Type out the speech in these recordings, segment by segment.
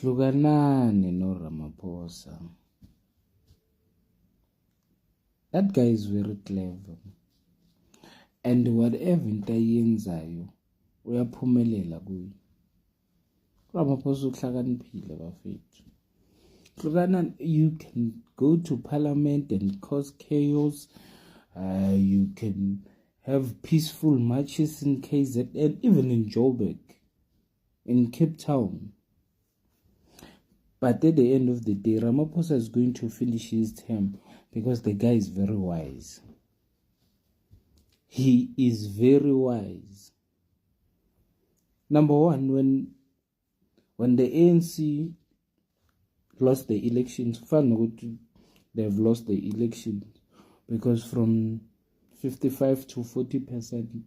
hlukanani no Ramaphosa. That guy is very clever. And whatever into ayenzayo uyaphumelela kuyo. Ramaphosa uhlakaniphile bafethu. Hlukanani, you can go to parliament and cause chaos. You can have peaceful marches in KZN, even in Joburg, in Cape Town. But at the end of the day, Ramaphosa is going to finish his term because the guy is very wise. He is very wise. Number one, when the ANC lost the elections, they have lost the elections because from 55 to 40%,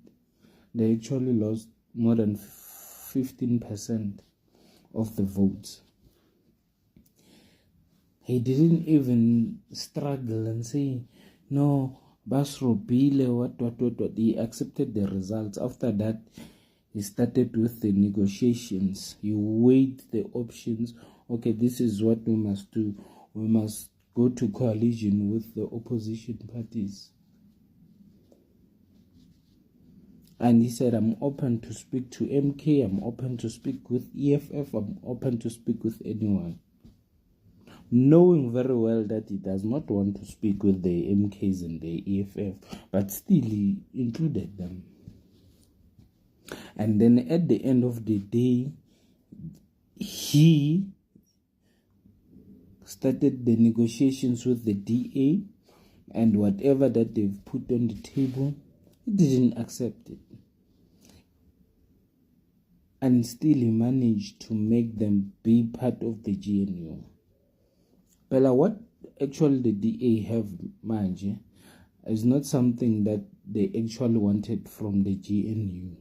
they actually lost more than 15% of the votes. He didn't even struggle and say, no, Basrobile, what. He accepted the results. After that, he started with the negotiations. He weighed the options. Okay, this is what we must do. We must go to coalition with the opposition parties. And he said, I'm open to speak to MK, I'm open to speak with EFF, I'm open to speak with anyone. Knowing very well that he does not want to speak with the MKs and the EFF, but still he included them. And then at the end of the day, he started the negotiations with the DA, and whatever that they've put on the table, he didn't accept it. And still he managed to make them be part of the GNU. But what actually the DA have manje is not something that they actually wanted from the GNU.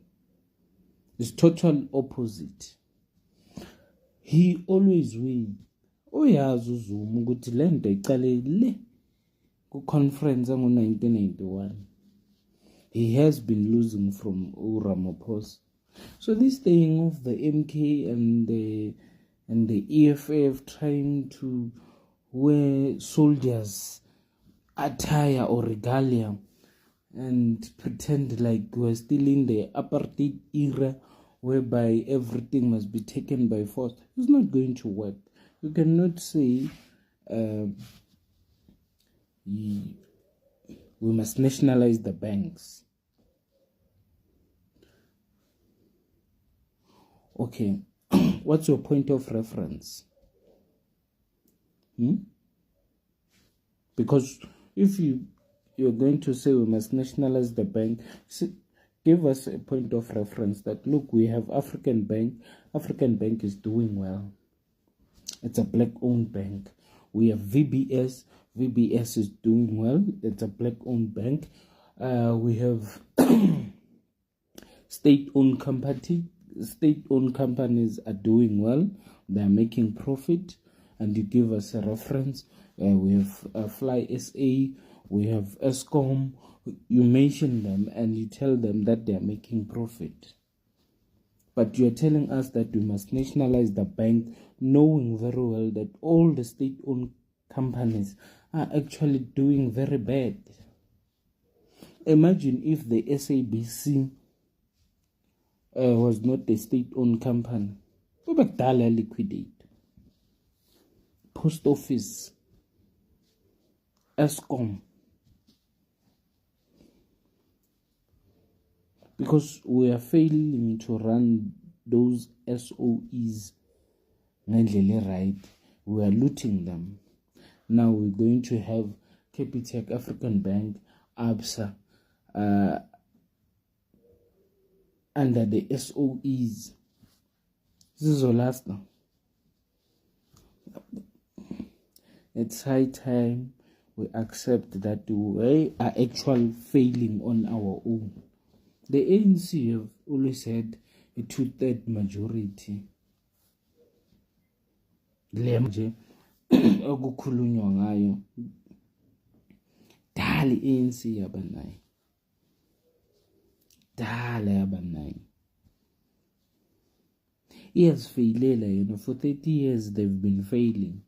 It's total opposite. He always win. Uyazi uZuma ukuthi le nto iqalile ku conference ngo-1991. He has been losing from Ramaphosa. So this thing of the MK and the EFF trying to wear soldiers attire or regalia and pretend like we're still in the apartheid era whereby everything must be taken by force. It's not going to work. You cannot say we must nationalize the banks. Okay, what's your point of reference? Because if you're going to say we must nationalize the bank, give us a point of reference that, look, we have African Bank is doing well. It's a black-owned bank. We have VBS is doing well. It's a black-owned bank. We have state-owned companies are doing well. They are making profit. And you give us a reference. We have Fly SA, we have Eskom. You mention them and you tell them that they are making profit. But you are telling us that we must nationalize the bank, knowing very well that all the state-owned companies are actually doing very bad. Imagine if the SABC was not a state-owned company. We would liquidate. Post Office, Eskom. Because we are failing to run those SOEs right. We are looting them. Now we're going to have Capitec, African Bank, ABSA, under the SOEs. This is our last now. It's high time we accept that we are actually failing on our own. The ANC have always had a 2/3 majority. Le nje okukhulunywa ngayo dali ANC yabanayo. Dala yabanayo. He has failed, for 30 years they've been failing.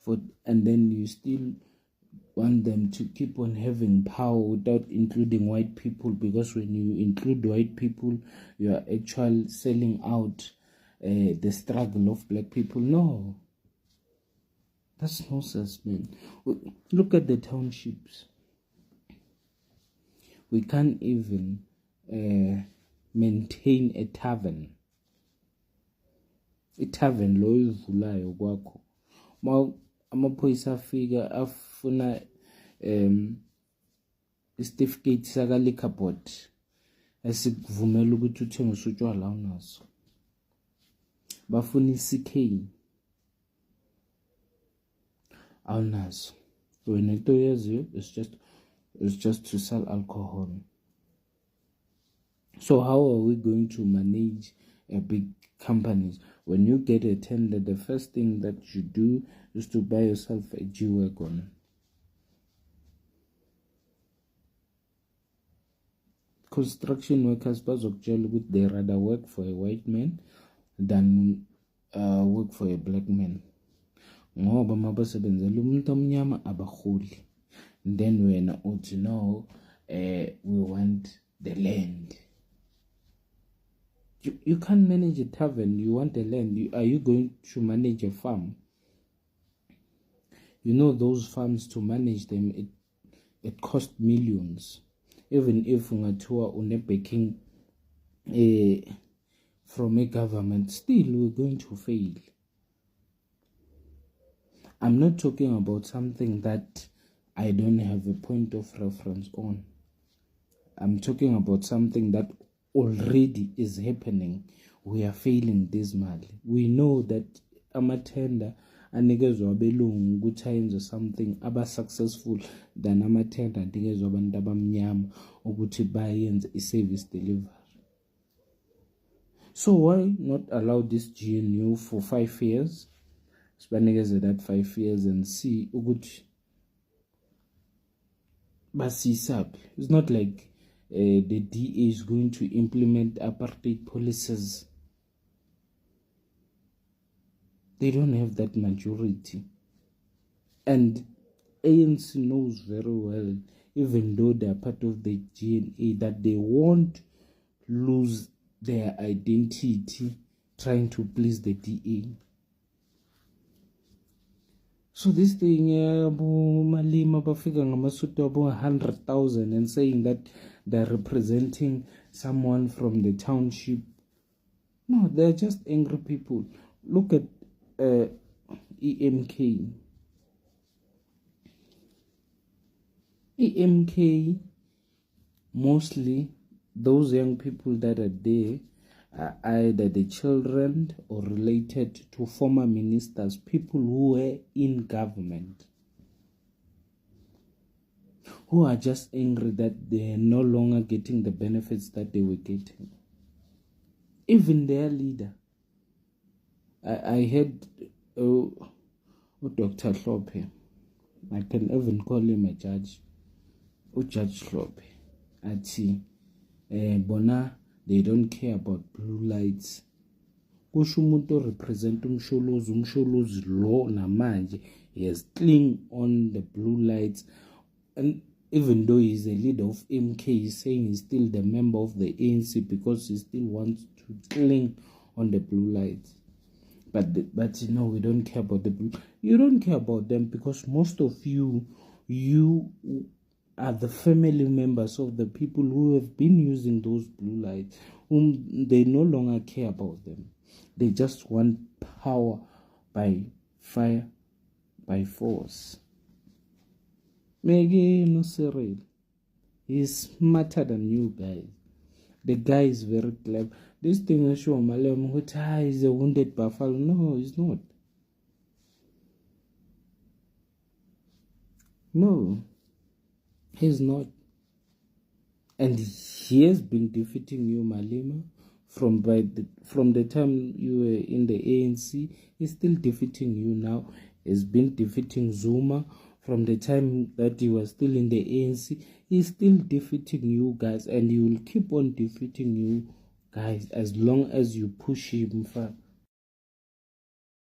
And then you still want them to keep on having power without including white people, because when you include white people, you are actually selling out the struggle of black people. No, that's nonsense, man. Look at the townships. We can't even maintain a tavern. I-tavern lo ivulayo kwakho. Amaphoyisa afika afuna isitifiketi saka liquor board esikuvumela ukuthi uthengise utshwala unaso. Bafuna i-CK awunaso. Wena into yaziyo it's just to sell alcohol. So how are we going to manage a big companies? When you get a tender, the first thing that you do is to buy yourself a G-Wagon. Construction workers bazokutshela ukuthi they rather work for a white man than work for a black man. Ngoba mabasebenzela umuntu omnyama abaholi. Then wena uthi no, we want the land. You can't manage a tavern, you want the land. Are you going to manage a farm? Those farms, to manage them, it costs millions. Even if ungathiwa une-backing from a government, still we're going to fail. I'm not talking about something that I don't have a point of reference on. I'm talking about something that already is happening. We are failing dismally. We know that amathenda anikezwa abelungu ukuthi ayenze something aba successful than amathenda anikezwa abantu abamnyama ukuthi bayenze i-service delivery. So why not allow this GNU for 5 years? Sibanikeze that 5 years and see ukuthi basisaphi. It's not like the DA is going to implement apartheid policies. They don't have that majority. And ANC knows very well, even though they are part of the GNA, that they won't lose their identity trying to please the DA. So this thing, Malima bafika ngamasuti abo 100,000 and saying that they're representing someone from the township. No, they're just angry people. Look at EMK. EMK, mostly those young people that are there are either the children or related to former ministers, people who were in government, who are just angry that they are no longer getting the benefits that they were getting. Even their leader. I heard Dr. Hlope, I can even call him a judge, Judge Hlope, ati bona they don't care about blue lights. Kusho umuntu represent umsholozi lo namanje, he has cling on the blue lights, and even though he's a leader of MK, he's saying he's still the member of the ANC because he still wants to cling on the blue lights. But we don't care about the blue. You don't care about them because most of you are the family members of the people who have been using those blue lights, whom they no longer care about them. They just want power by fire, by force. Megi no Cyril, he's smarter than you guys. The guy is very clever. This thing is show Malem who is a wounded buffalo. No, he's not. No, he's not. And he has been defeating you, Malema, from the time you were in the ANC. He's still defeating you now. He's been defeating Zuma from the time that he was still in the ANC. He's still defeating you guys, and he will keep on defeating you guys as long as you push him far.